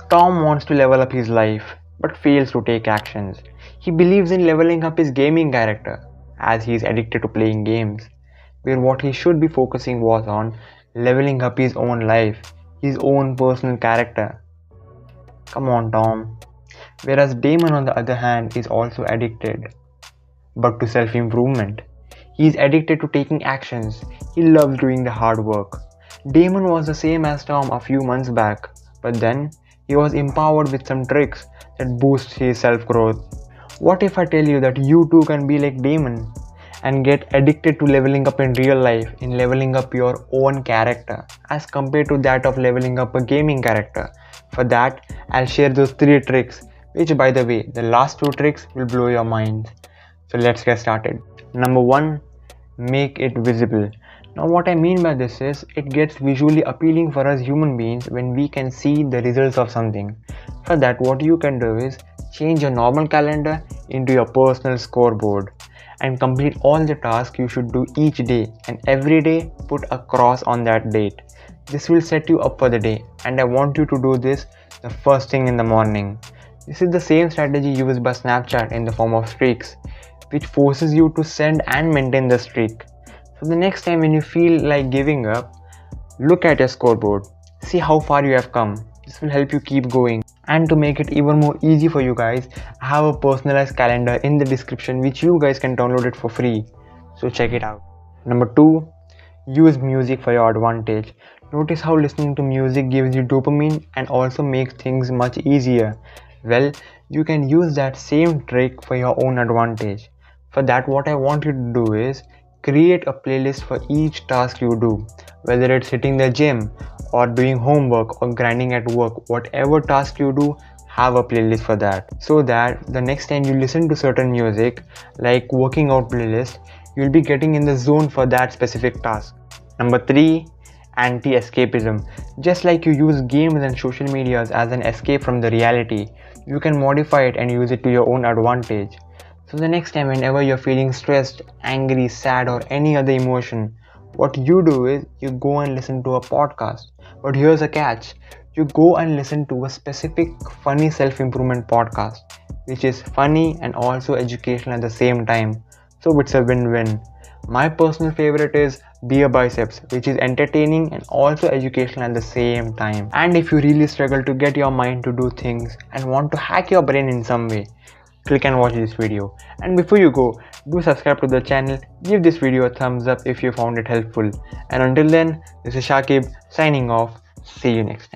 Tom wants to level up his life but fails to take actions. He believes in leveling up his gaming character as he is addicted to playing games, where what he should be focusing was on leveling up his own life, his own personal character. Come on, Tom. Whereas Damon, on the other hand, is also addicted, but to self improvement. He is addicted to taking actions. He loves doing the hard work. Damon was the same as Tom a few months back, but then he was empowered with some tricks that boost his self growth. What if I tell you that you too can be like Damon and get addicted to leveling up in real life, in leveling up your own character as compared to that of leveling up a gaming character? For that, I'll share those 3 tricks, which, by the way, the last 2 tricks will blow your mind. So let's get started. Number 1, make it visible. Now what I mean by this is, it gets visually appealing for us human beings when we can see the results of something. For that, what you can do is change your normal calendar into your personal scoreboard and complete all the tasks you should do each day, and every day put a cross on that date. This will set you up for the day, and I want you to do this the first thing in the morning. This is the same strategy used by Snapchat in the form of streaks, which forces you to send and maintain the streak. So the next time when you feel like giving up, look at your scoreboard, see how far you have come. This will help you keep going. And to make it even more easy for you guys, I have a personalized calendar in the description which you guys can download it for free. So check it out. Number 2, use music for your advantage. Notice how listening to music gives you dopamine and also makes things much easier. Well, you can use that same trick for your own advantage. For that, what I want you to do is create a playlist for each task you do, whether it's hitting the gym or doing homework or grinding at work. Whatever task you do, have a playlist for that, so that the next time you listen to certain music, like working out playlist, you'll be getting in the zone for that specific task. Number 3, anti-escapism. Just like you use games and social medias as an escape from the reality, you can modify it and use it to your own advantage. So the next time whenever you're feeling stressed, angry, sad, or any other emotion, what you do is you go and listen to a podcast. But here's a catch. You go and listen to a specific funny self-improvement podcast, which is funny and also educational at the same time. So it's a win-win. My personal favorite is Beer Biceps, which is entertaining and also educational at the same time. And if you really struggle to get your mind to do things and want to hack your brain in some way, click and watch this video. And before you go, do subscribe to the channel, give this video a thumbs up if you found it helpful. And until then, this is Shakib signing off. See you next time.